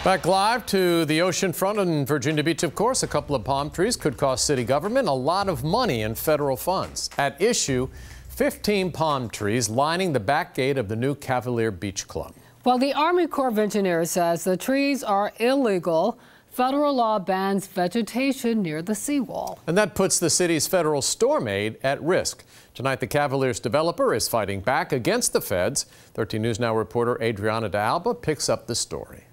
Back live to the ocean front in Virginia Beach, of course. A couple of palm trees could cost city government a lot of money in federal funds. At issue, 15 palm trees lining the back gate of the new Cavalier Beach Club. Well, the Army Corps of Engineers says the trees are illegal. Federal law bans vegetation near the seawall. And that puts the city's federal storm aid at risk. Tonight, the Cavalier's developer is fighting back against the feds. 13 News Now reporter Adriana De Alba picks up the story.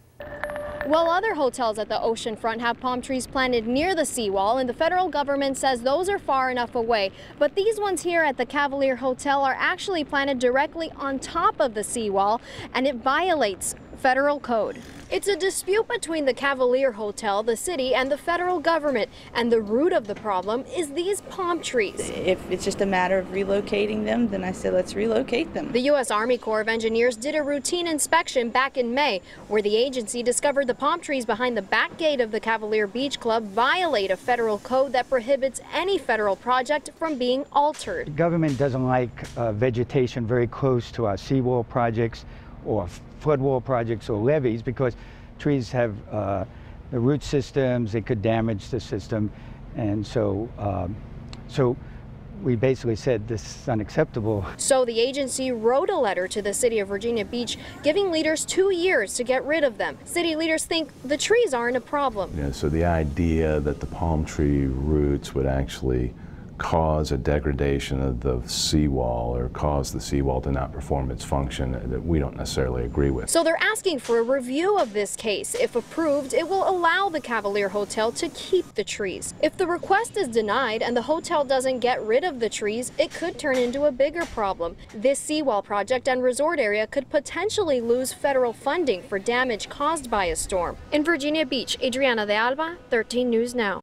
Well, other hotels at the ocean front have palm trees planted near the seawall, and the federal government says those are far enough away. But these ones here at the Cavalier Hotel are actually planted directly on top of the seawall, and it violates federal code. It's a dispute between the Cavalier Hotel, the city, and the federal government, and the root of the problem is these palm trees. If it's just a matter of relocating them, then I say let's relocate them. The U.S. Army Corps of Engineers did a routine inspection back in May, where the agency discovered the palm trees behind the back gate of the Cavalier Beach Club violate a federal code that prohibits any federal project from being altered. The government doesn't like vegetation very close to our seawall projects or floodwall projects or levees, because trees have the root systems, it could damage the system, and so we basically said this is unacceptable. So the agency wrote a letter to the city of Virginia Beach giving leaders 2 years to get rid of them. City leaders think the trees aren't a problem. Yeah, so the idea that the palm tree roots would actually cause a degradation of the seawall or cause the seawall to not perform its function, that we don't necessarily agree with. So they're asking for a review of this case. If approved, it will allow the Cavalier Hotel to keep the trees. If the request is denied and the hotel doesn't get rid of the trees, it could turn into a bigger problem. This seawall project and resort area could potentially lose federal funding for damage caused by a storm. In Virginia Beach, Adriana De Alba, 13 News Now.